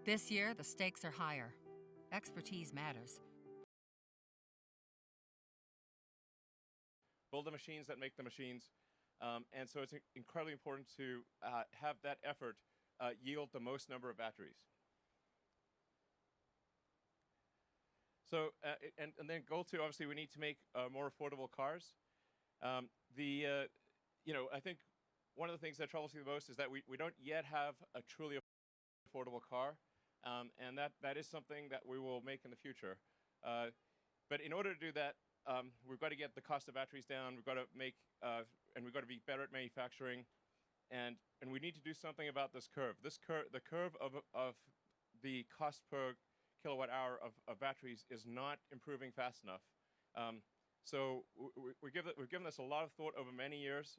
This year, the stakes are higher. Expertise matters. Build the machines that make the machines. And so it's incredibly important to have that effort yield the most number of batteries. So, and then goal two, obviously, we need to make more affordable cars. I think one of the things that troubles me the most is that we don't yet have a truly affordable car, and that is something that we will make in the future. But in order to do that, we've got to get the cost of batteries down. We've got to make, and we've got to be better at manufacturing, and we need to do something about this curve. The curve of the cost per kilowatt hour of batteries is not improving fast enough. So we've given this a lot of thought over many years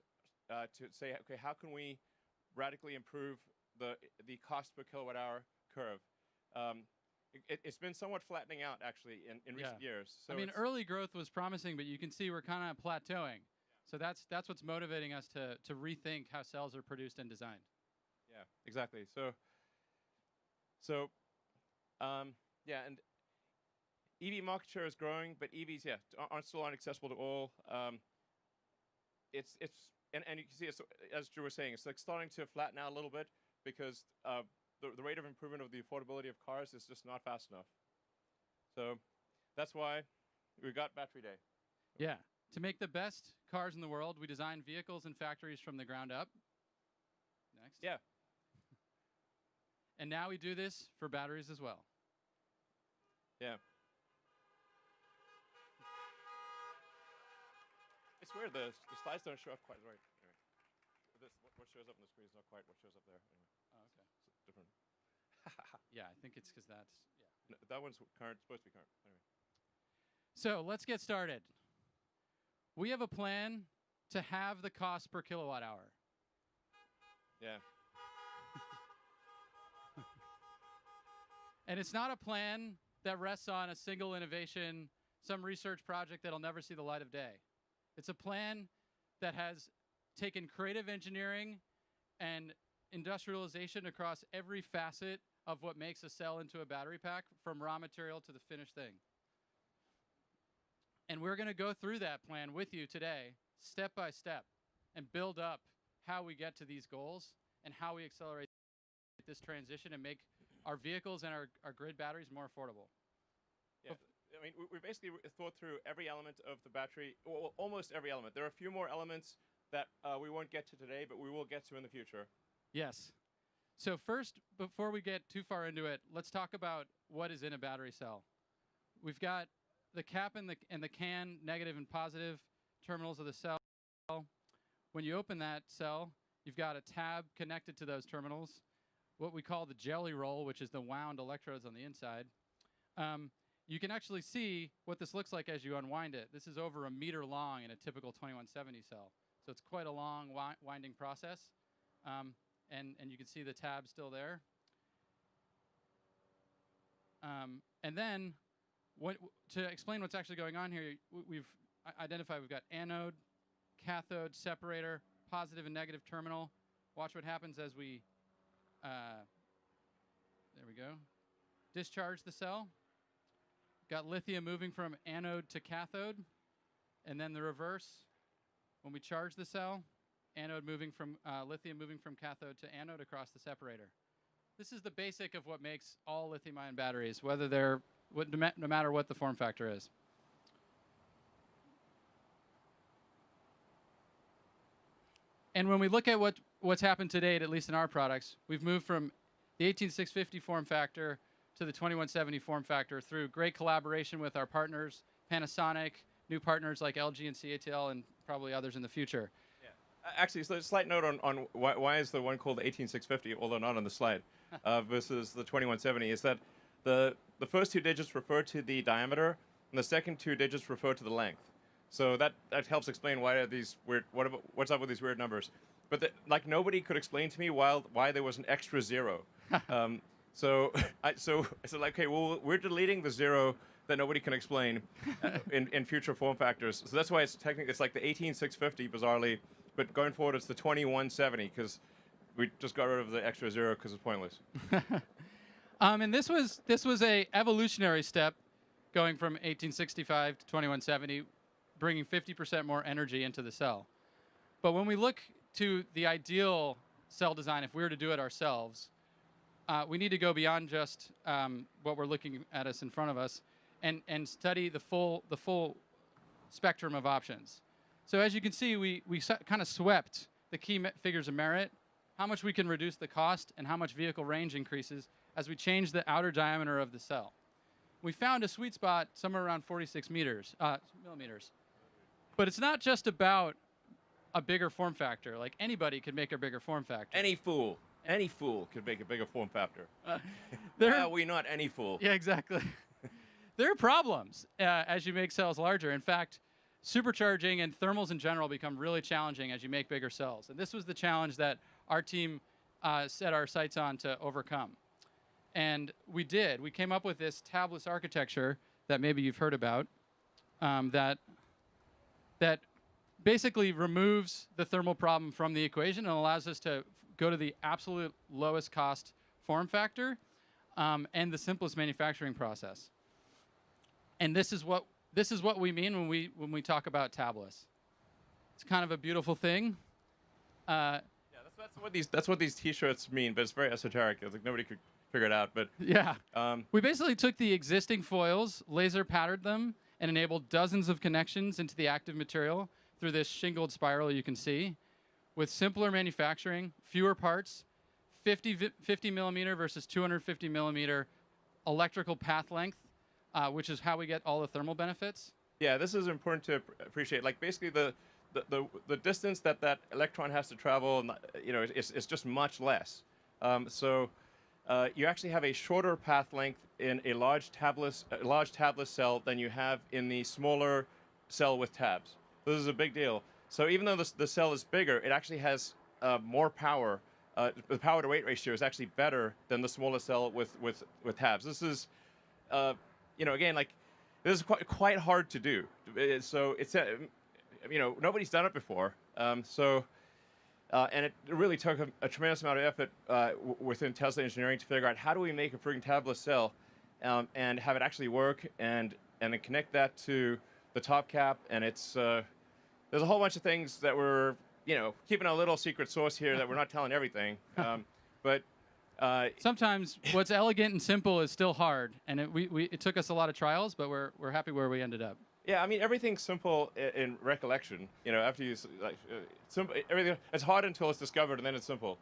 to say, okay, how can we radically improve the cost per kilowatt hour curve? It's been somewhat flattening out, actually, in recent years. So I mean, early growth was promising, but you can see we're kind of plateauing. So that's what's motivating us to rethink how cells are produced and designed. Yeah, exactly. And EV market share is growing, but EVs, still aren't accessible to all. And you can see, as Drew was saying, it's like starting to flatten out a little bit because the rate of improvement of the affordability of cars is just not fast enough. So that's why we got Battery Day. Yeah. To make the best cars in the world, we design vehicles and factories from the ground up. Next. Yeah. And now we do this for batteries as well. Yeah. It's weird, the slides don't show up quite right. Anyway, what shows up on the screen is not quite what shows up there. Anyway. Oh, okay. It's different. Yeah, I think it's because that's, No, that one's current, supposed to be current. Anyway. So let's get started. We have a plan to halve the cost per kilowatt hour. Yeah. And it's not a plan that rests on a single innovation, some research project that'll never see the light of day. It's a plan that has taken creative engineering and industrialization across every facet of what makes a cell into a battery pack, from raw material to the finished thing. And we're going to go through that plan with you today, step by step, and build up how we get to these goals and how we accelerate this transition and make our vehicles and our grid batteries more affordable. Yeah. I mean, we basically thought through every element of the battery, well, almost every element. There are a few more elements that we won't get to today, but we will get to in the future. Yes. So first, before we get too far into it, let's talk about what is in a battery cell. We've got the cap and the can, negative and positive terminals of the cell. When you open that cell, you've got a tab connected to those terminals, what we call the jelly roll, which is the wound electrodes on the inside. You can actually see what this looks like as you unwind it. This is over 1 meter long in a typical 2170 cell. So it's quite a long winding process. And you can see the tab still there. And then, to explain what's actually going on here, we've identified we've got anode, cathode, separator, positive and negative terminal. Watch what happens as we, there we go, discharge the cell. Got lithium moving from anode to cathode, and then the reverse. When we charge the cell, anode moving from lithium moving from cathode to anode across the separator. This is the basic of what makes all lithium-ion batteries, whether they're no matter what the form factor is. And when we look at what's happened to date, at least in our products, we've moved from the 18650 form factor to the 2170 form factor through great collaboration with our partners, Panasonic, new partners like LG and CATL, and probably others in the future. Actually, so a slight note on why is the one called the 18650, although not on the slide, versus the 2170, is that the first two digits refer to the diameter, and the second two digits refer to the length. So that helps explain why are these weird, what's up with these weird numbers. But like nobody could explain to me why there was an extra zero. So I said, like, okay, well, we're deleting the zero that nobody can explain in future form factors. So that's why it's technically, it's like the 18650, bizarrely, but going forward it's the 2170 because we just got rid of the extra zero because it's pointless. And this was a evolutionary step, going from 1865 to 2170, bringing 50% more energy into the cell. But when we look to the ideal cell design, if we were to do it ourselves, we need to go beyond just what we're looking at us in front of us, and study the full spectrum of options. So as you can see, we kind of swept the key figures of merit, how much we can reduce the cost, and how much vehicle range increases as we change the outer diameter of the cell. We found a sweet spot somewhere around 46 millimeters. But it's not just about a bigger form factor. Like, anybody could make a bigger form factor. Any fool could make a bigger form factor. We not any fool. Yeah, exactly. There are problems as you make cells larger. In fact, supercharging and thermals in general become really challenging as you make bigger cells. And this was the challenge that our team set our sights on to overcome. And we did. We came up with this tabless architecture that maybe you've heard about, that basically removes the thermal problem from the equation and allows us to go to the absolute lowest cost form factor and the simplest manufacturing process. And this is what we mean when we talk about tabless. It's kind of a beautiful thing. That's what these T-shirts mean, but it's very esoteric. It's like nobody could figure it out. But yeah, we basically took the existing foils, laser patterned them, and enabled dozens of connections into the active material through this shingled spiral you can see, with simpler manufacturing, fewer parts, 50 millimeter versus 250 millimeter electrical path length, which is how we get all the thermal benefits. Yeah, this is important to appreciate. Like, basically the distance that electron has to travel, is just much less. So you actually have a shorter path length in a large tabless cell than you have in the smaller cell with tabs. This is a big deal. So even though the cell is bigger, it actually has more power. The power to weight ratio is actually better than the smaller cell with tabs. This is, again, like, this is quite hard to do. So it's, nobody's done it before. And it really took a tremendous amount of effort within Tesla engineering to figure out how do we make a freaking tabless cell and have it actually work and then connect that to the top cap. And it's there's a whole bunch of things that we're keeping a little secret sauce here that we're not telling everything. But sometimes what's elegant and simple is still hard, and it took us a lot of trials, but we're happy where we ended up. Yeah, I mean, everything's simple in recollection. After you simple, everything, it's hard until it's discovered, and then it's simple.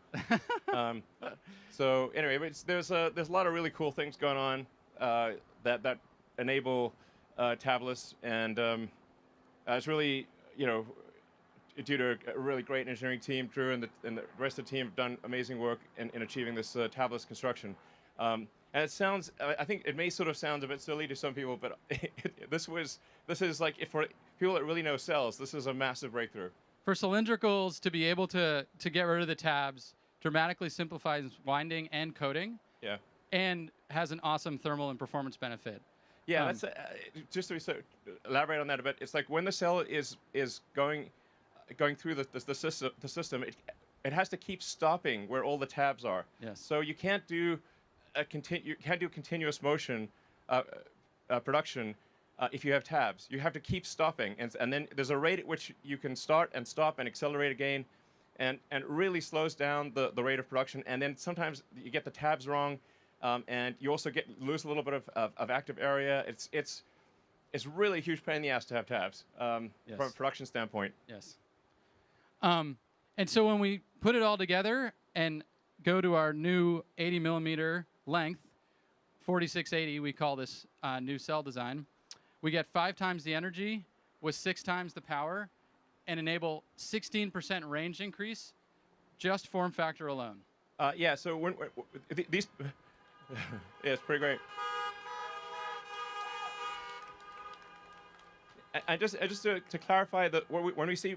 So anyway, but there's a lot of really cool things going on that enable tabless, and it's really due to a really great engineering team. Drew and the rest of the team have done amazing work in achieving this tabless construction. And it sounds, I think it may sort of sound a bit silly to some people, but this is like, for people that really know cells, this is a massive breakthrough. For cylindricals to be able to get rid of the tabs dramatically simplifies winding and coating. Yeah. And has an awesome thermal and performance benefit. Yeah, that's just to elaborate on that a bit. It's like when the cell is going through the system, it has to keep stopping where all the tabs are. Yes. So you can't do continuous motion production if you have tabs. You have to keep stopping, and then there's a rate at which you can start and stop and accelerate again, and it really slows down the rate of production. And then sometimes you get the tabs wrong, and you also lose a little bit of active area. It's really a huge pain in the ass to have tabs from a production standpoint. Yes. And so when we put it all together and go to our new 80 millimeter length, 4680, we call this new cell design, we get 5 times the energy with 6 times the power and enable 16% range increase, just form factor alone. Yeah, so when these, yeah, it's pretty great. And just to clarify, when we see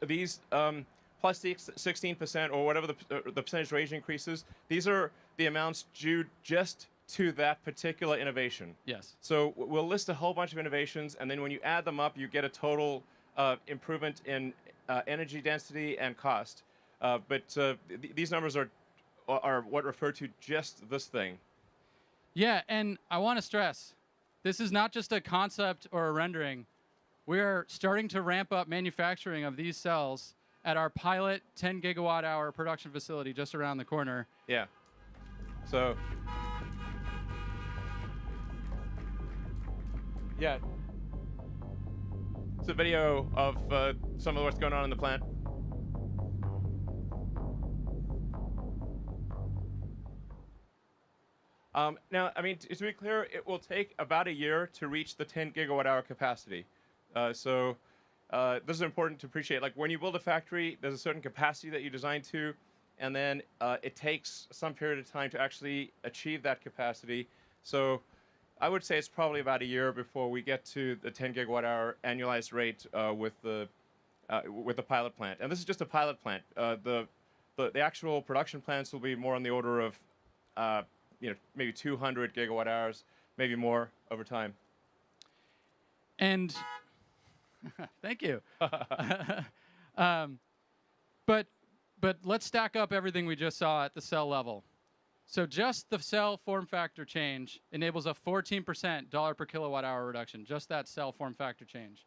these plus 16% or whatever the percentage range increases, these are the amounts due just to that particular innovation. Yes. So we'll list a whole bunch of innovations, and then when you add them up, you get a total improvement in energy density and cost. But these numbers are what refer to just this thing. Yeah, and I want to stress, this is not just a concept or a rendering. We are starting to ramp up manufacturing of these cells at our pilot 10 gigawatt hour production facility just around the corner. Yeah. So, yeah. It's a video of some of what's going on in the plant. Now, I mean, to be clear, it will take about a year to reach the 10 gigawatt hour capacity. So this is important to appreciate. Like when you build a factory, there's a certain capacity that you design to, and then it takes some period of time to actually achieve that capacity. So I would say it's probably about a year before we get to the 10 gigawatt hour annualized rate with the pilot plant. And this is just a pilot plant. The actual production plants will be more on the order of maybe 200 gigawatt hours, maybe more over time. And thank you. But let's stack up everything we just saw at the cell level. So just the cell form factor change enables a 14% dollar per kilowatt hour reduction, just that cell form factor change.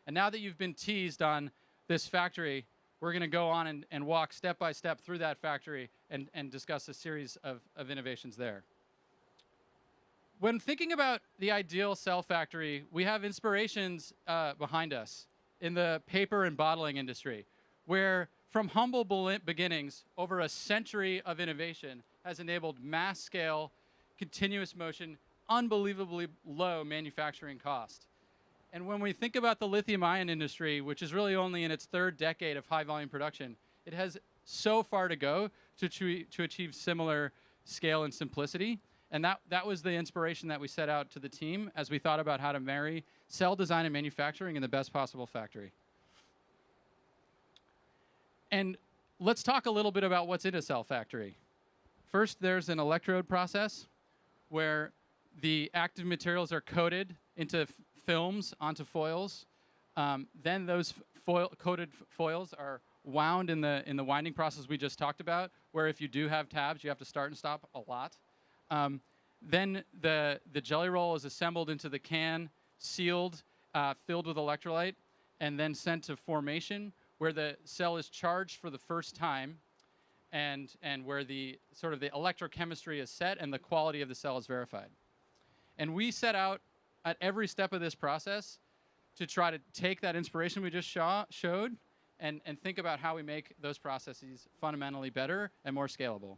And now that you've been teased on this factory, we're going to go on and walk step by step through that factory and discuss a series of innovations there. When thinking about the ideal cell factory, we have inspirations behind us in the paper and bottling industry, where from humble beginnings, over a century of innovation has enabled mass scale, continuous motion, unbelievably low manufacturing cost. And when we think about the lithium-ion industry, which is really only in its third decade of high-volume production, it has so far to go to achieve similar scale and simplicity. And that was the inspiration that we set out to the team as we thought about how to marry cell design and manufacturing in the best possible factory. And let's talk a little bit about what's in a cell factory. First, there's an electrode process where the active materials are coated into films onto foils. Then those coated foils are wound in the winding process we just talked about, where if you do have tabs, you have to start and stop a lot. Then the jelly roll is assembled into the can, sealed, filled with electrolyte, and then sent to formation, where the cell is charged for the first time, and where the sort of the electrochemistry is set and the quality of the cell is verified. And we set out at every step of this process to try to take that inspiration we just showed and think about how we make those processes fundamentally better and more scalable.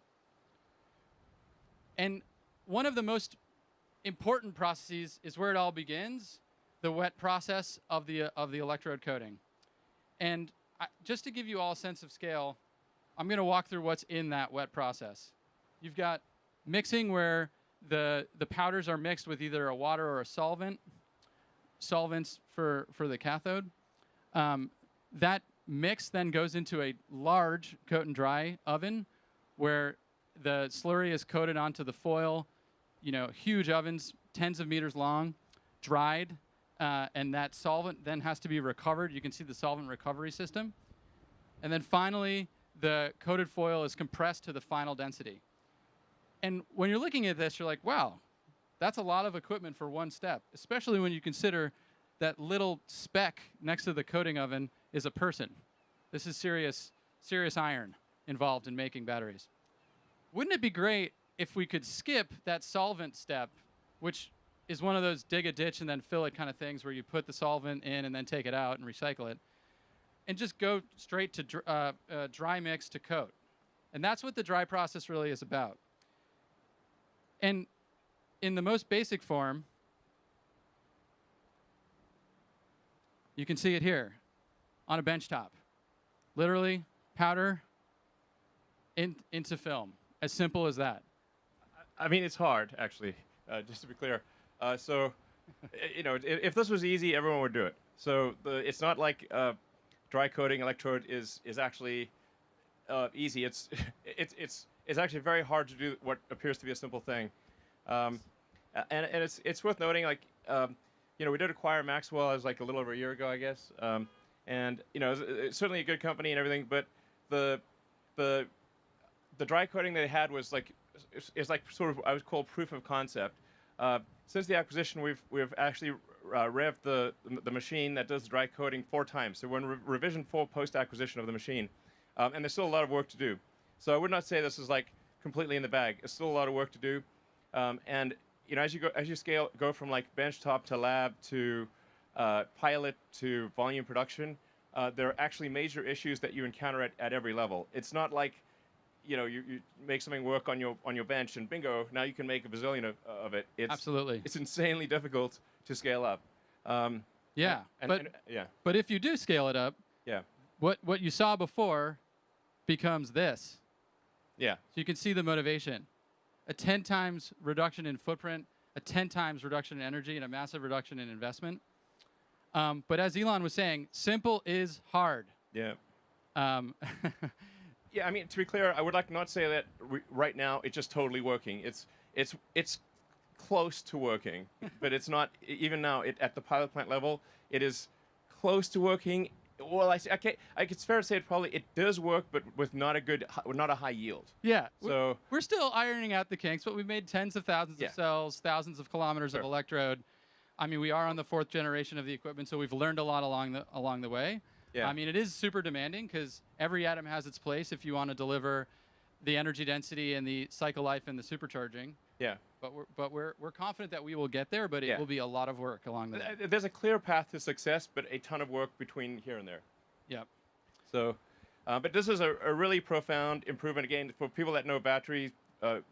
And one of the most important processes is where it all begins, the wet process of the electrode coating. And just to give you all a sense of scale, I'm going to walk through what's in that wet process. You've got mixing where the powders are mixed with either a water or a solvents for the cathode. That mix then goes into a large coat and dry oven where the slurry is coated onto the foil, huge ovens, tens of meters long, dried, and that solvent then has to be recovered. You can see the solvent recovery system. And then finally, the coated foil is compressed to the final density. And when you're looking at this, you're like, wow, that's a lot of equipment for one step, especially when you consider that little speck next to the coating oven is a person. This is serious iron involved in making batteries. Wouldn't it be great if we could skip that solvent step, which is one of those dig a ditch and then fill it kind of things where you put the solvent in and then take it out and recycle it, and just go straight to dry mix to coat? And that's what the dry process really is about. And in the most basic form, you can see it here on a bench top. Literally, powder into film. As simple as that. I mean, it's hard, actually, just to be clear. So, if this was easy, everyone would do it. So it's not like dry coating electrode is actually easy. It's actually very hard to do what appears to be a simple thing. And it's worth noting, like, we did acquire Maxwell as like a little over a year ago, I guess. And it's certainly a good company and everything, but the dry coating they had was like is like sort of I would call proof of concept. Since the acquisition, we've actually revved the machine that does dry coating 4 times. So we're in revision 4 post acquisition of the machine, and there's still a lot of work to do. So I would not say this is like completely in the bag. There's still a lot of work to do, and you know, as you go from like benchtop to lab to pilot to volume production, there are actually major issues that you encounter at every level. It's not like, you know, you make something work on your bench and bingo, now you can make a bazillion of it. Absolutely. It's insanely difficult to scale up. Yeah, but if you do scale it up, yeah, what you saw before becomes this. yeah, So you can see the motivation. A 10 times reduction in footprint, a 10 times reduction in energy, and a massive reduction in investment. But as Elon was saying, simple is hard. yeah. Yeah, I mean, to be clear, I would like not say that right now it's just totally working. It's close to working, but it's not even now. At the pilot plant level, it is close to working. Well, it's fair to say it does work, but with not a high yield. Yeah. So we're still ironing out the kinks, but we've made tens of thousands of cells, thousands of kilometers of electrode. I mean, we are on the 4th generation of the equipment, so we've learned a lot along the way. Yeah. I mean, it is super demanding because every atom has its place if you want to deliver the energy density and the cycle life and the supercharging. Yeah. But we're confident that we will get there, but it will be a lot of work along the way. There's a clear path to success, but a ton of work between here and there. Yep. So, but this is a really profound improvement. Again, for people that know battery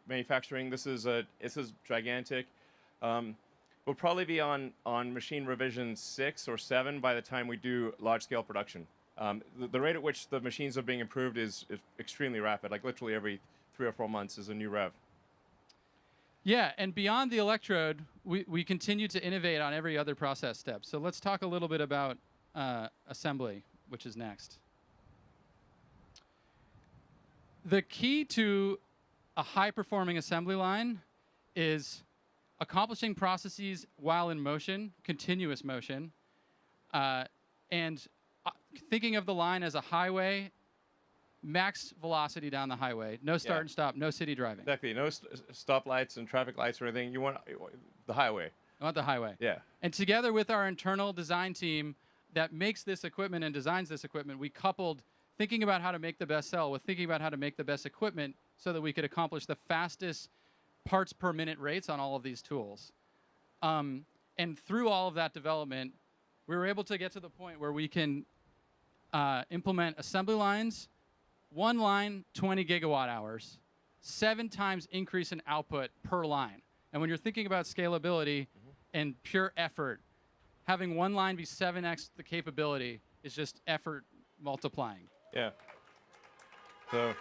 manufacturing, this is gigantic. We'll probably be on machine revision 6 or 7 by the time we do large-scale production. The rate at which the machines are being improved is extremely rapid. Like literally every 3 or 4 months is a new rev. Yeah, and beyond the electrode, we continue to innovate on every other process step. So let's talk a little bit about assembly, which is next. The key to a high-performing assembly line is accomplishing processes while in motion, continuous motion, and thinking of the line as a highway, max velocity down the highway, no start and stop, no city driving. Exactly, no stoplights and traffic lights or anything. You want the highway. I want the highway. Yeah. And together with our internal design team that makes this equipment and designs this equipment, we coupled thinking about how to make the best cell with thinking about how to make the best equipment so that we could accomplish the fastest parts per minute rates on all of these tools. And through all of that development, we were able to get to the point where we can implement assembly lines, 1 line, 20 gigawatt hours, 7 times increase in output per line. And when you're thinking about scalability and pure effort, having 1 line be 7x the capability is just effort multiplying. Yeah. So.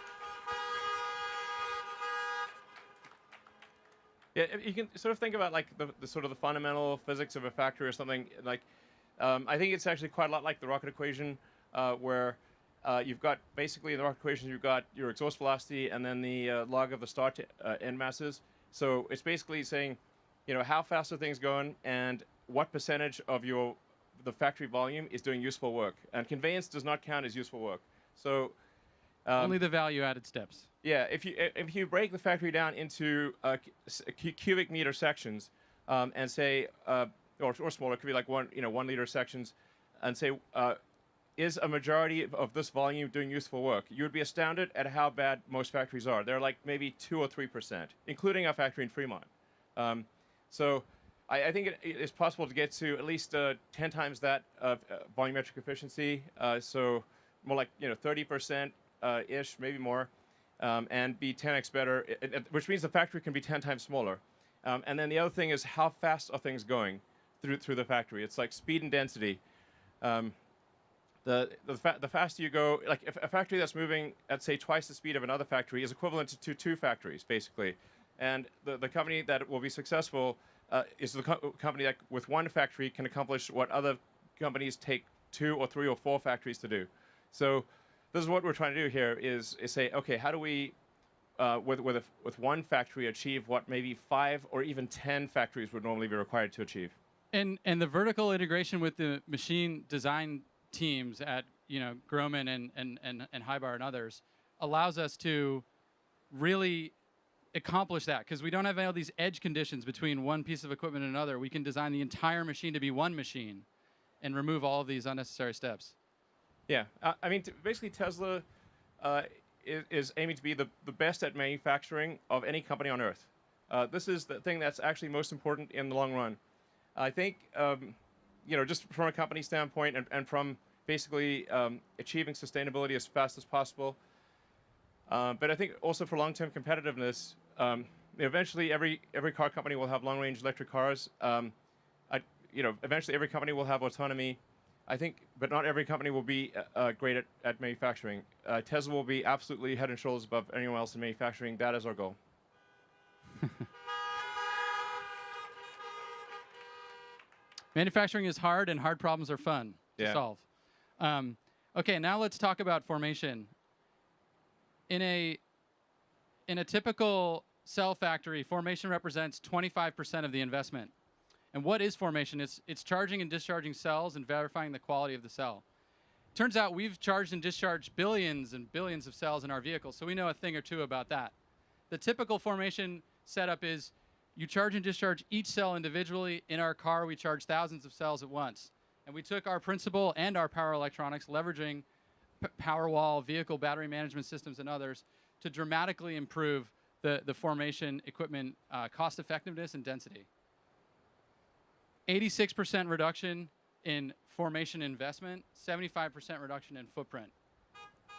Yeah, you can sort of think about like the sort of the fundamental physics of a factory or something. Like, I think it's actually quite a lot like the rocket equation, where you've got basically in the rocket equation you've got your exhaust velocity and then the log of the start to end masses. So it's basically saying, you know, how fast are things going and what percentage of the factory volume is doing useful work. And conveyance does not count as useful work. So only the value-added steps. Yeah, if you break the factory down into cubic meter sections, and say, or smaller, it could be like 1 liter sections, and say, is a majority of this volume doing useful work? You would be astounded at how bad most factories are. They're like maybe 2 or 3%, including our factory in Fremont. So I think it is possible to get to at least 10 times that volumetric efficiency. So more like 30% ish, maybe more. And be 10x better, which means the factory can be 10 times smaller. And then the other thing is how fast are things going through the factory? It's like speed and density. The faster you go, like if a factory that's moving at say twice the speed of another factory is equivalent to 2 factories basically. And the company that will be successful is the company that with 1 factory can accomplish what other companies take 2 or 3 or 4 factories to do. So this is what we're trying to do here is say, okay, how do we, with 1 factory, achieve what maybe 5 or even 10 factories would normally be required to achieve? And the vertical integration with the machine design teams at Groman and Hybar and others allows us to really accomplish that because we don't have all these edge conditions between one piece of equipment and another. We can design the entire machine to be one machine and remove all of these unnecessary steps. Yeah, I mean, basically Tesla is aiming to be the best at manufacturing of any company on Earth. This is the thing that's actually most important in the long run. I think, just from a company standpoint and from basically achieving sustainability as fast as possible, but I think also for long-term competitiveness, eventually every car company will have long-range electric cars. Eventually every company will have autonomy. I think, but not every company will be great at manufacturing. Tesla will be absolutely head and shoulders above anyone else in manufacturing. That is our goal. Manufacturing is hard, and hard problems are fun to solve. Okay, now let's talk about formation. In a typical cell factory, formation represents 25% of the investment. And what is formation? It's charging and discharging cells and verifying the quality of the cell. Turns out we've charged and discharged billions and billions of cells in our vehicles, so we know a thing or two about that. The typical formation setup is you charge and discharge each cell individually. In our car, we charge thousands of cells at once. And we took our principle and our power electronics, leveraging Powerwall, vehicle battery management systems, and others, to dramatically improve the formation equipment cost effectiveness and density. 86% reduction in formation investment, 75% reduction in footprint.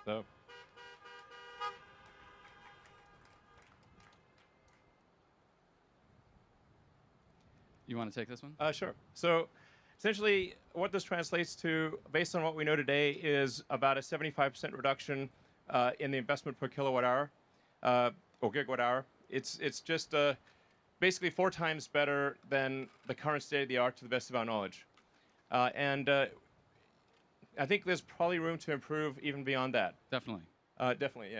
So. You want to take this one? Sure. So essentially what this translates to, based on what we know today, is about a 75% reduction in the investment per kilowatt hour or gigawatt hour. It's just basically 4 times better than the current state of the art to the best of our knowledge. And I think there's probably room to improve even beyond that. Definitely. Definitely,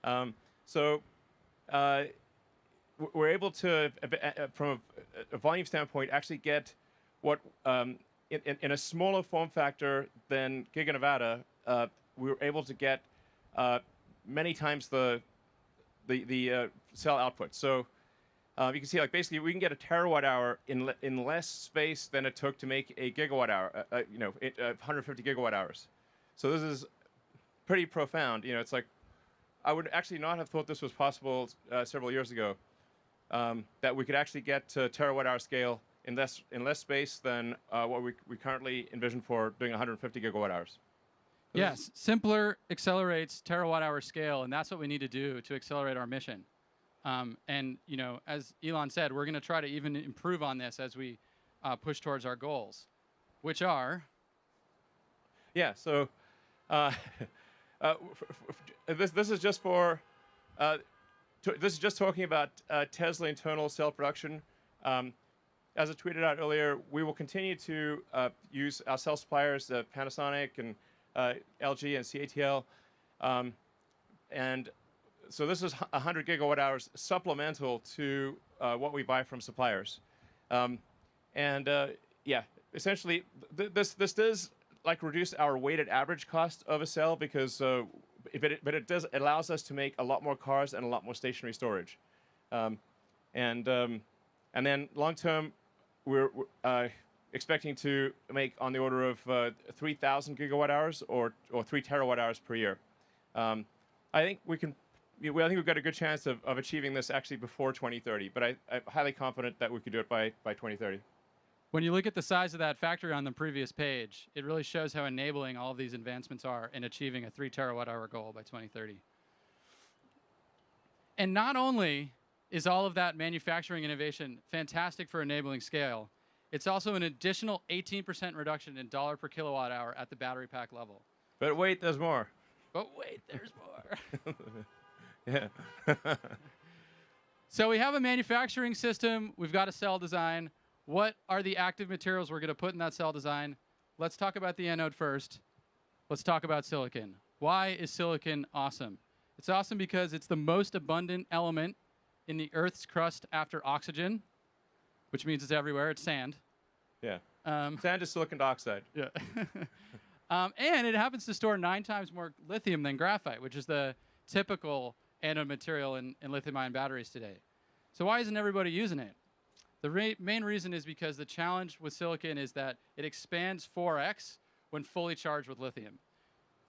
yeah. We're able to, from a volume standpoint, actually get what, in a smaller form factor than Giga Nevada, we were able to get many times the cell output. So you can see, like, basically we can get a terawatt hour in less space than it took to make a gigawatt hour, 150 gigawatt hours. So this is pretty profound. It's like, I would actually not have thought this was possible several years ago, that we could actually get to terawatt hour scale in less space than what we currently envision for doing 150 gigawatt hours. So yes, simpler accelerates terawatt hour scale, and that's what we need to do to accelerate our mission. And as Elon said, we're going to try to even improve on this as we push towards our goals, which are. Yeah. So this is just for. This is just talking about Tesla internal cell production. As I tweeted out earlier, we will continue to use our cell suppliers, Panasonic and LG and CATL, and so this is 100 gigawatt hours supplemental to what we buy from suppliers. Yeah, essentially, this does like reduce our weighted average cost of a cell because it allows us to make a lot more cars and a lot more stationary storage. And then long term, we're expecting to make on the order of 3,000 gigawatt hours or 3 terawatt hours per year. I think we can. I think we've got a good chance of achieving this actually before 2030, but I'm highly confident that we could do it by 2030. When you look at the size of that factory on the previous page, it really shows how enabling all of these advancements are in achieving a 3 terawatt hour goal by 2030. And not only is all of that manufacturing innovation fantastic for enabling scale, it's also an additional 18% reduction in dollar per kilowatt hour at the battery pack level. But wait, there's more. But wait, there's more. Yeah. So we have a manufacturing system. We've got a cell design. What are the active materials we're going to put in that cell design? Let's talk about the anode first. Let's talk about silicon. Why is silicon awesome? It's awesome because it's the most abundant element in the Earth's crust after oxygen, which means it's everywhere. It's sand. Yeah. Sand is silicon dioxide. Yeah. And it happens to store 9 times more lithium than graphite, which is the typical anode material in lithium-ion batteries today. So why isn't everybody using it? The main reason is because the challenge with silicon is that it expands 4x when fully charged with lithium.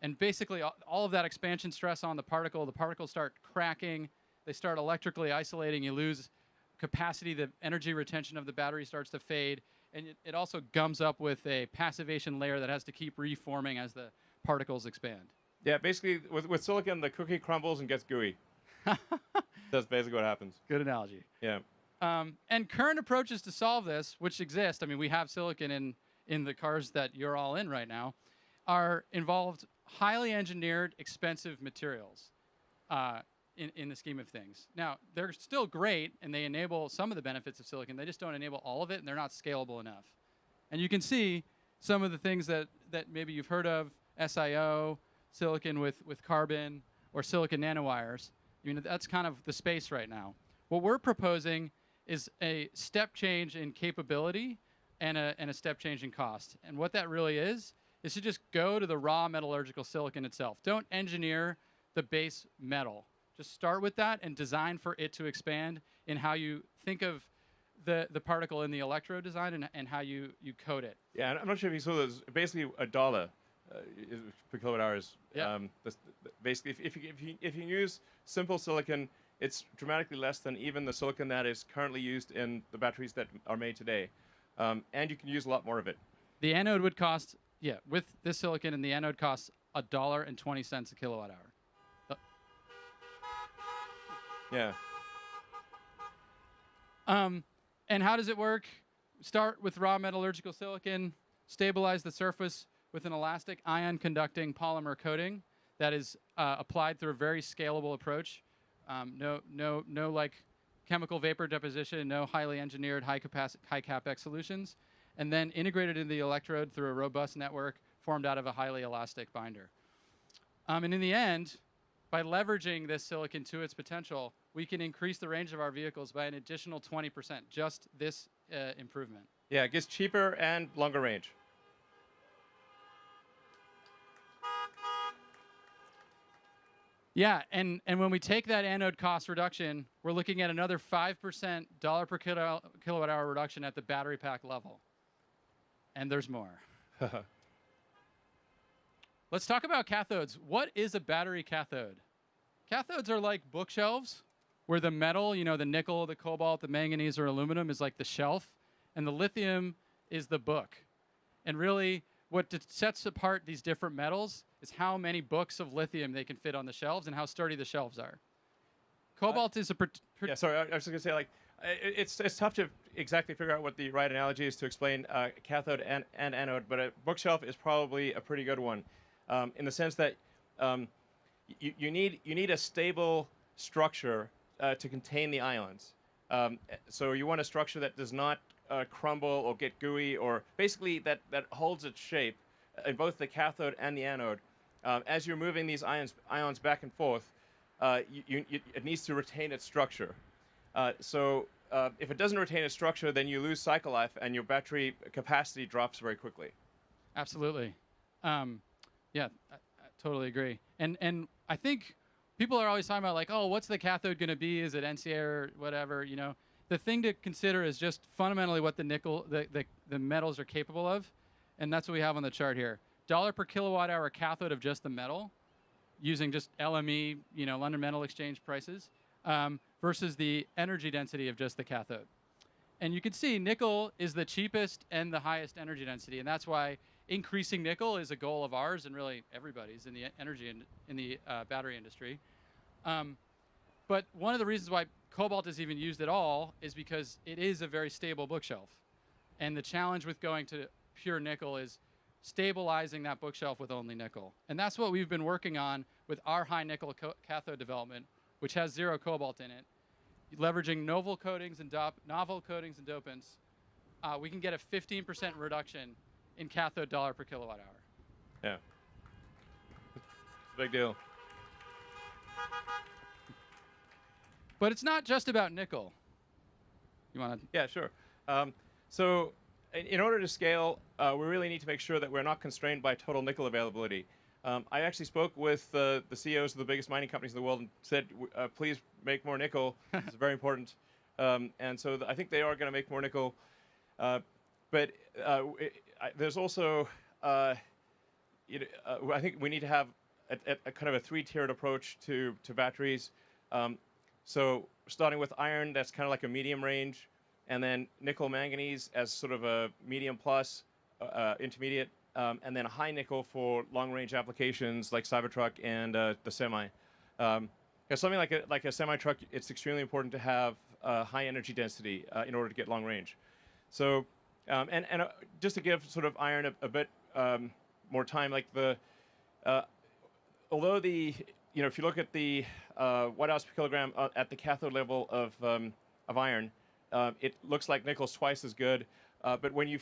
And basically, all of that expansion stress on the particles start cracking, they start electrically isolating, you lose capacity, the energy retention of the battery starts to fade, and it also gums up with a passivation layer that has to keep reforming as the particles expand. Yeah, basically, with silicon, the cookie crumbles and gets gooey. That's basically what happens. Good analogy. Yeah. And current approaches to solve this, which exist, I mean, we have silicon in the cars that you're all in right now, are involved highly engineered, expensive materials in the scheme of things. Now, they're still great, and they enable some of the benefits of silicon. They just don't enable all of it, and they're not scalable enough. And you can see some of the things that maybe you've heard of, SiO, silicon with carbon, or silicon nanowires. I mean, that's kind of the space right now. What we're proposing is a step change in capability and a step change in cost. And what that really is to just go to the raw metallurgical silicon itself. Don't engineer the base metal. Just start with that and design for it to expand in how you think of the particle in the electrode design and how you code it. Yeah, and I'm not sure if you saw this. Basically, $1 per kilowatt hours. Yeah. Basically, if you use simple silicon, it's dramatically less than even the silicon that is currently used in the batteries that are made today. And you can use a lot more of it. The anode would cost, with this silicon, and the anode costs $1.20 a kilowatt hour. Yeah. And how does it work? Start with raw metallurgical silicon, stabilize the surface with an elastic ion-conducting polymer coating that is applied through a very scalable approach. No like chemical vapor deposition, no highly engineered high capex solutions, and then integrated into the electrode through a robust network formed out of a highly elastic binder. And in the end, by leveraging this silicon to its potential, we can increase the range of our vehicles by an additional 20%, just this improvement. Yeah, it gets cheaper and longer range. Yeah, and when we take that anode cost reduction, we're looking at another 5% dollar per kilowatt hour reduction at the battery pack level. And there's more. Let's talk about cathodes. What is a battery cathode? Cathodes are like bookshelves where the metal, the nickel, the cobalt, the manganese, or aluminum is like the shelf, and the lithium is the book. And really, what sets apart these different metals is how many books of lithium they can fit on the shelves and how sturdy the shelves are. Cobalt is a... Yeah, sorry, I was just going to say, like, it's tough to exactly figure out what the right analogy is to explain cathode and anode, but a bookshelf is probably a pretty good one, in the sense that you need a stable structure to contain the ions. So you want a structure that does not crumble or get gooey, or basically that holds its shape in both the cathode and the anode. As you're moving these ions back and forth, it needs to retain its structure. So if it doesn't retain its structure, then you lose cycle life and your battery capacity drops very quickly. Absolutely. Yeah, I totally agree. And I think people are always talking about, like, oh, what's the cathode going to be? Is it NCA or whatever? The thing to consider is just fundamentally what the nickel, the metals are capable of, and that's what we have on the chart here. Dollar per kilowatt hour cathode of just the metal, using just LME, London Metal Exchange prices, versus the energy density of just the cathode. And you can see nickel is the cheapest and the highest energy density, and that's why increasing nickel is a goal of ours and really everybody's in the battery industry. But one of the reasons why cobalt is even used at all is because it is a very stable bookshelf. And the challenge with going to pure nickel is stabilizing that bookshelf with only nickel. And that's what we've been working on with our high nickel cathode development, which has zero cobalt in it. Leveraging novel coatings and dopants, we can get a 15% reduction in cathode dollar per kilowatt hour. Yeah. It's a big deal. But it's not just about nickel. You want to? Yeah, sure. So in order to scale, we really need to make sure that we're not constrained by total nickel availability. I actually spoke with the CEOs of the biggest mining companies in the world and said, please make more nickel. It's very important. And so I think they are going to make more nickel. But there's also, I think we need to have a kind of a three-tiered approach to batteries. So starting with iron, that's kind of like a medium range, and then nickel manganese as sort of a medium plus, intermediate, and then high nickel for long-range applications like Cybertruck and the semi. Because something like a semi-truck, it's extremely important to have high energy density in order to get long range. So, just to give sort of iron a bit more time, like although if you look at the watt-hours per kilogram at the cathode level of iron, it looks like nickel's twice as good. But when you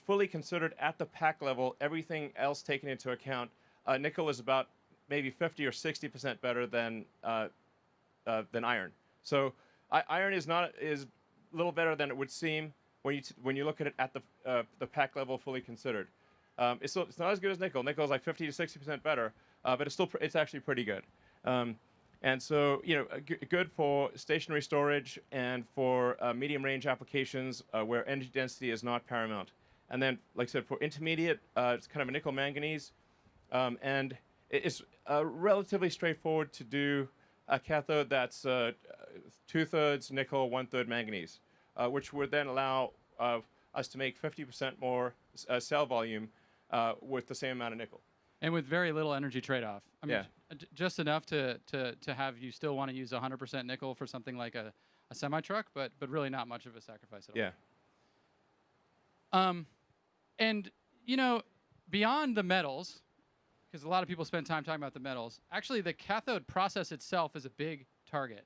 fully considered at the pack level, everything else taken into account, nickel is about maybe 50 or 60% better than iron. So iron is a little better than it would seem when you look at it at the pack level fully considered. It's not as good as nickel. Nickel is like 50 to 60% better, but it's actually pretty good. And so, good for stationary storage and for medium range applications where energy density is not paramount. And then, like I said, for intermediate, it's kind of a nickel manganese. And it's relatively straightforward to do a cathode that's 2/3 nickel, 1/3 manganese, which would then allow us to make 50% more cell volume with the same amount of nickel. And with very little energy trade-off. I mean, Yeah. Just enough to have you still want to use 100% nickel for something like a semi-truck, but really not much of a sacrifice at all. Yeah. And, beyond the metals, because a lot of people spend time talking about the metals, actually the cathode process itself is a big target.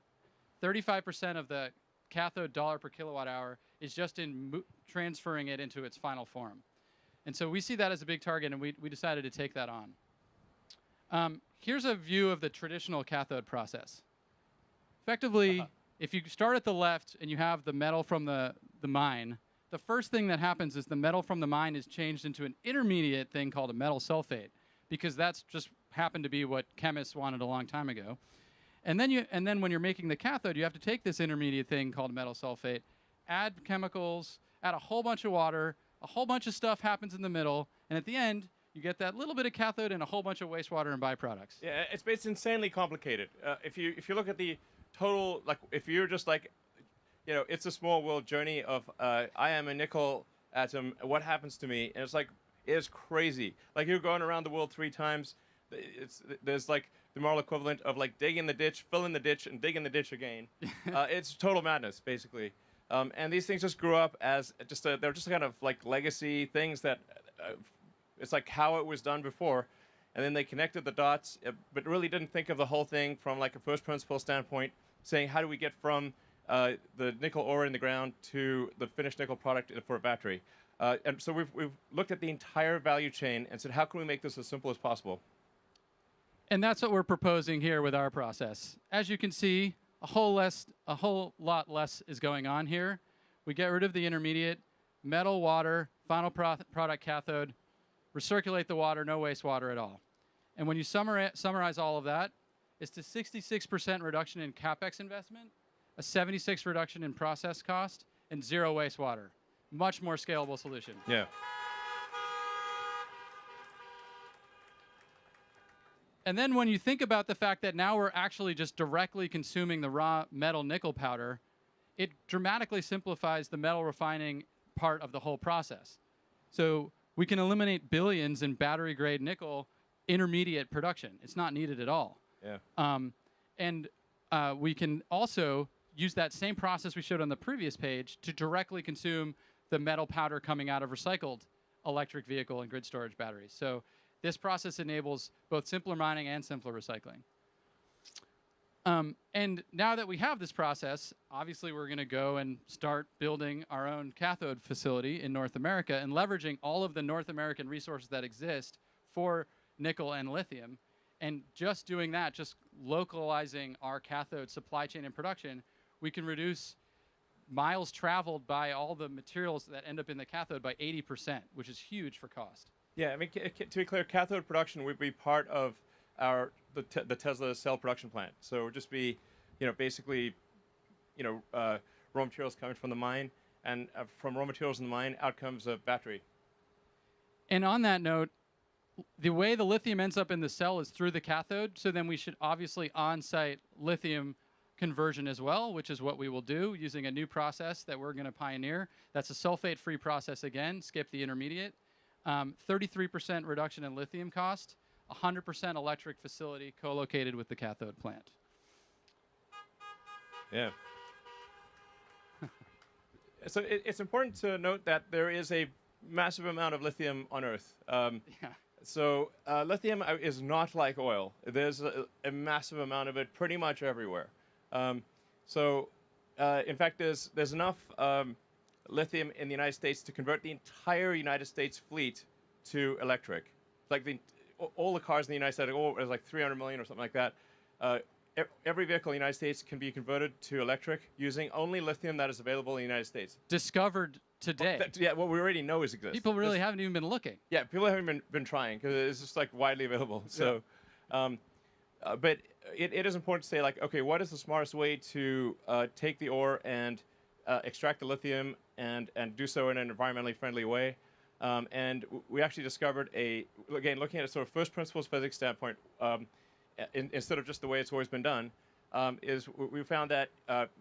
35% of the cathode dollar per kilowatt hour is just in transferring it into its final form. And so we see that as a big target, and we decided to take that on. Here's a view of the traditional cathode process. Effectively, if you start at the left and you have the metal from the mine, the first thing that happens is the metal from the mine is changed into an intermediate thing called a metal sulfate, because that's just happened to be what chemists wanted a long time ago. And then when you're making the cathode, you have to take this intermediate thing called metal sulfate, add chemicals, add a whole bunch of water, a whole bunch of stuff happens in the middle, and at the end, you get that little bit of cathode and a whole bunch of wastewater and byproducts. Yeah, it's insanely complicated. If you look at the total, like if you're just like, it's a small world journey of I am a nickel atom. What happens to me? And it's crazy. Like you're going around the world 3 times. There's like the moral equivalent of like digging the ditch, filling the ditch, and digging the ditch again. It's total madness, basically. And these things just grew up as they're just kind of like legacy things that it's like how it was done before. And then they connected the dots, but really didn't think of the whole thing from like a first principle standpoint, saying how do we get from the nickel ore in the ground to the finished nickel product for a battery. And so we've looked at the entire value chain and said, how can we make this as simple as possible? And that's what we're proposing here with our process. As you can see, a whole lot less is going on here. We get rid of the intermediate, metal, water, final product cathode, recirculate the water, no wastewater at all. And when you summarize all of that, it's a 66% reduction in CapEx investment, a 76% reduction in process cost, and 0 wastewater. Much more scalable solution. Yeah. And then when you think about the fact that now we're actually just directly consuming the raw metal nickel powder, it dramatically simplifies the metal refining part of the whole process. So we can eliminate billions in battery-grade nickel intermediate production. It's not needed at all. Yeah. And we can also use that same process we showed on the previous page to directly consume the metal powder coming out of recycled electric vehicle and grid storage batteries. So this process enables both simpler mining and simpler recycling. And now that we have this process, obviously we're going to go and start building our own cathode facility in North America and leveraging all of the North American resources that exist for nickel and lithium. And just doing that, just localizing our cathode supply chain and production, we can reduce miles traveled by all the materials that end up in the cathode by 80%, which is huge for cost. Yeah, I mean, to be clear, cathode production would be part of the Tesla cell production plant. So it would just be, basically, raw materials coming from the mine, and from raw materials in the mine, out comes a battery. And on that note, the way the lithium ends up in the cell is through the cathode. So then we should obviously on-site lithium conversion as well, which is what we will do using a new process that we're going to pioneer. That's a sulfate-free process again, skip the intermediate. 33% reduction in lithium cost, 100% electric facility co-located with the cathode plant. Yeah. So it's important to note that there is a massive amount of lithium on Earth. Yeah. So lithium is not like oil. There's a massive amount of it pretty much everywhere. In fact, there's enough lithium in the United States to convert the entire United States fleet to electric. Like all the cars in the United States, there's like 300 million or something like that. Every vehicle in the United States can be converted to electric using only lithium that is available in the United States. Discovered today. What we already know exists. People really haven't even been looking. Yeah, people haven't been trying because it's just like widely available. So, but it is important to say, like, okay, what is the smartest way to take the ore and extract the lithium and do so in an environmentally friendly way? And we actually discovered again, looking at a sort of first principles physics standpoint, instead of just the way it's always been done, is we found that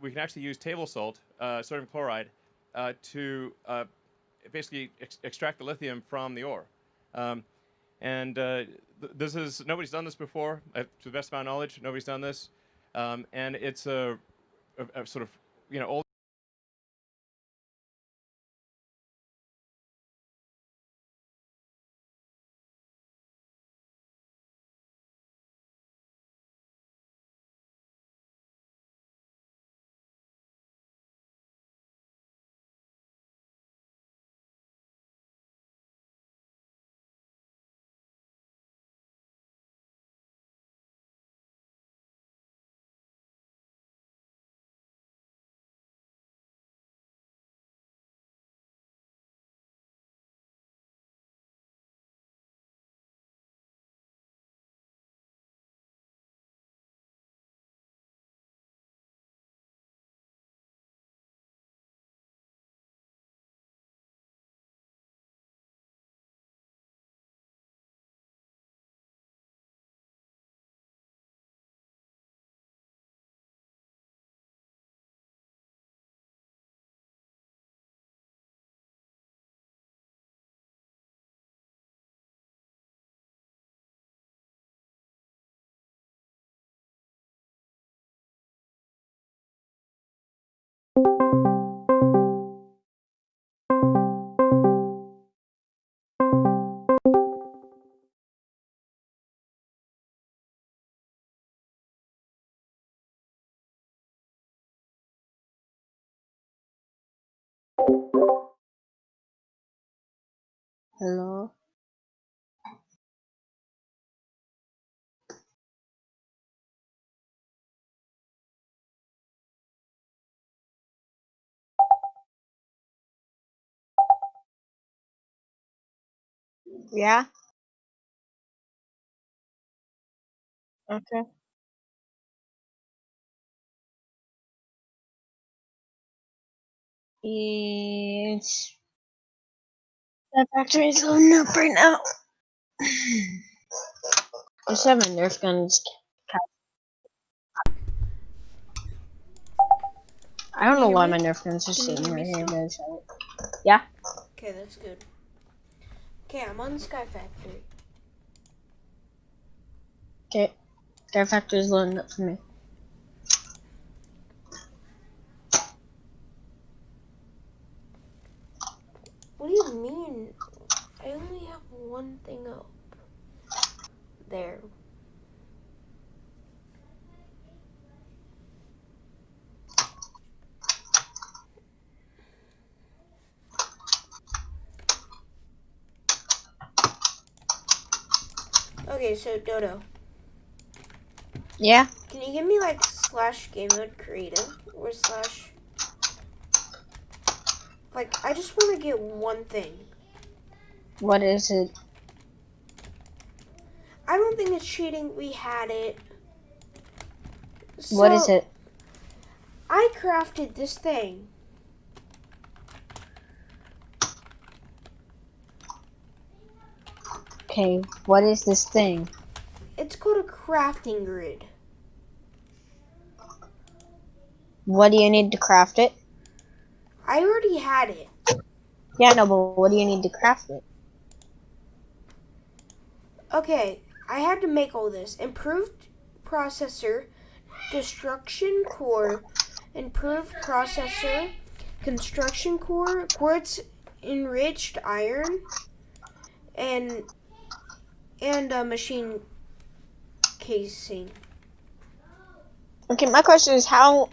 we can actually use table salt, sodium chloride, to basically extract the lithium from the ore. Nobody's done this before, to the best of my knowledge. Nobody's done this, and it's a sort of old. Hello? Yeah? Okay. It's the factory's loading up right now. I just have my Nerf guns. I don't know why my Nerf guns are sitting right here, guys. Yeah? Okay, that's good. Okay, I'm on Sky Factory. Okay. Sky Factory's loading up for me. What do you mean? I only have one thing up. There. Okay, so Dodo, Yeah? can you give me like / game mode creative or / like I just want to get one thing. What is it? I don't think it's cheating. We had it. What is So, it? I crafted this thing. Okay, what is this thing? It's called a crafting grid. What do you need to craft it? I already had it. Yeah, no, but what do you need to craft it? Okay, I had to make all this. Improved processor, destruction core, improved processor, construction core, quartz enriched iron, and a machine casing. Okay, my question is how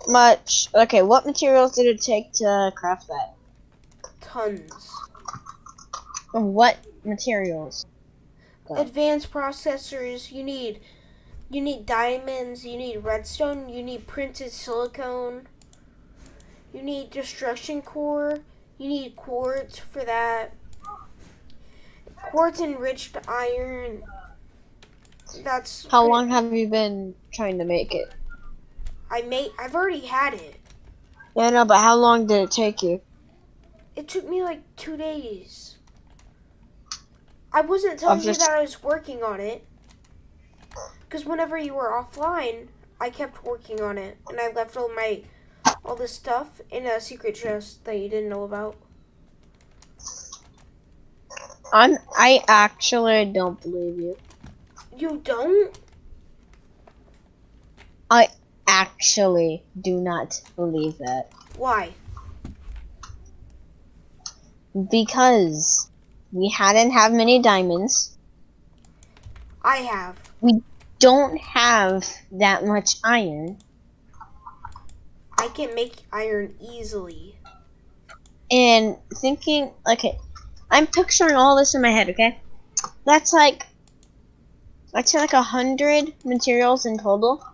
much... Okay, what materials did it take to craft that? Tons. What materials? Go. Advanced processors, you need diamonds, you need redstone, you need printed silicone, you need destruction core, you need quartz for that, quartz enriched iron. That's How long have you been trying to make it? I've already had it. Yeah, no, but how long did it take you? It took me like 2 days. I wasn't Of telling you just... that I was working on it, because whenever you were offline, I kept working on it, and I left all this stuff in a secret chest that you didn't know about. I actually don't believe you. You don't? I actually do not believe that. Why? Because we hadn't have many diamonds. I have. We don't have that much iron. I can make iron easily. And thinking, okay, I'm picturing all this in my head, okay? That's like 100 materials in total.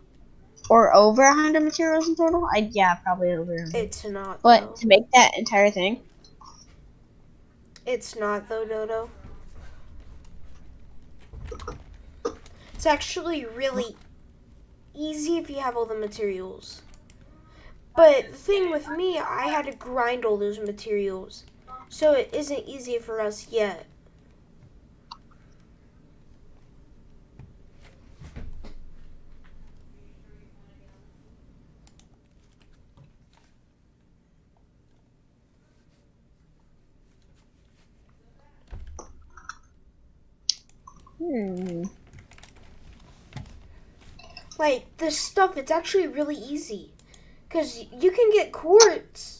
Or over 100 materials in total? Yeah, probably over 100. It's not, But though. to make that entire thing, It's not, though, Dodo. It's actually really easy if you have all the materials. But the thing with me, I had to grind all those materials. So it isn't easy for us yet. Like, this stuff, it's actually really easy. Because you can get quartz.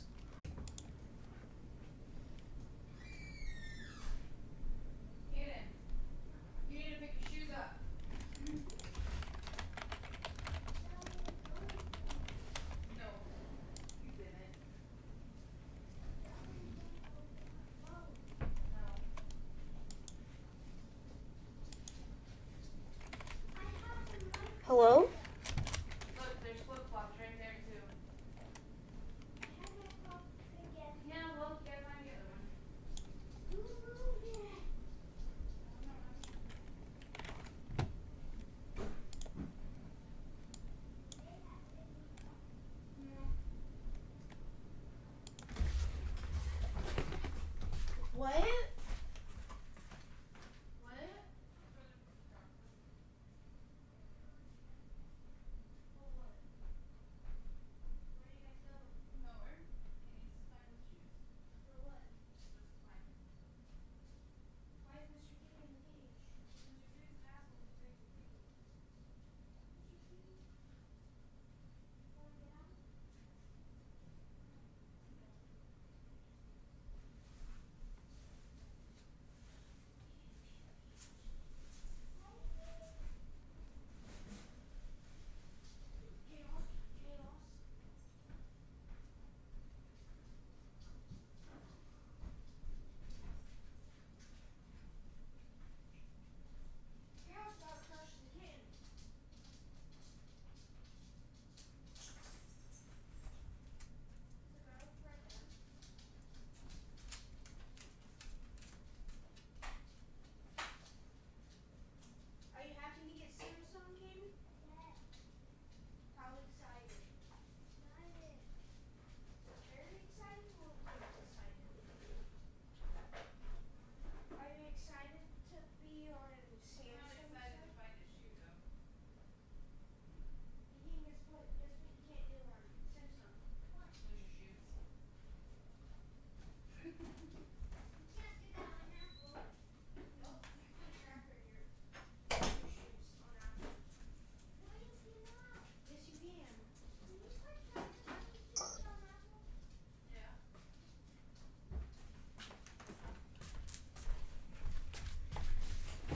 Hello? Look, there's flip-flops right there, too.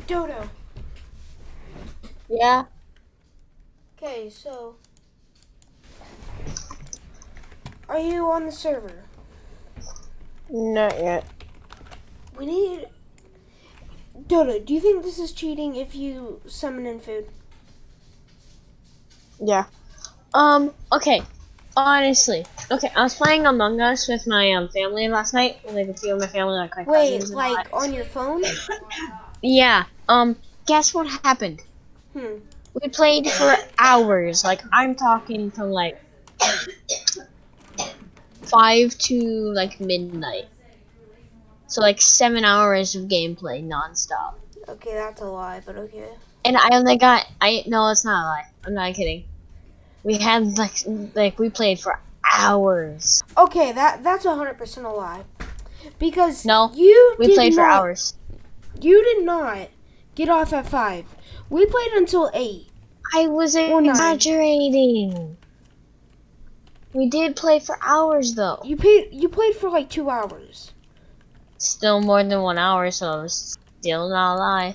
Dodo. Yeah. Okay, so are you on the server? Not yet. We need Dodo. Do you think this is cheating if you summon in food? Yeah. Okay. Honestly. Okay, I was playing Among Us with my family last night. Like a few of my family, like my Wait, cousins and all like that. on your phone? Yeah. Guess what happened? Hmm. We played for hours. Like I'm talking from like 5 to like midnight. So like 7 hours of gameplay nonstop. Okay, that's a lie, but okay. And I only got no, it's not a lie. I'm not kidding. We had like we played for hours. Okay, that's 100% a lie. Because No, you we did played for not, hours. You did not get off at 5. We played until 8. I was Or 9. exaggerating. We did play for hours though. You played for like 2 hours. Still more than 1 hour, so it's still not a lie.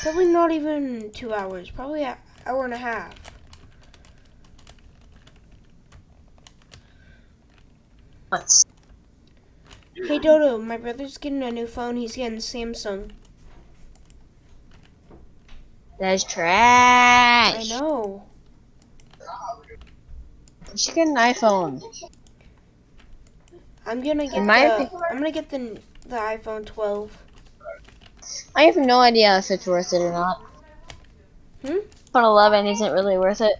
Probably not even 2 hours. Probably an hour and a half. But Hey Dodo, my brother's getting a new phone. He's getting Samsung. that's trash. I know. You should get an iPhone. I'm gonna get the iPhone 12. I have no idea if it's worth it or not. Hmm? iPhone 11 isn't really worth it.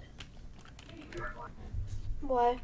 Why?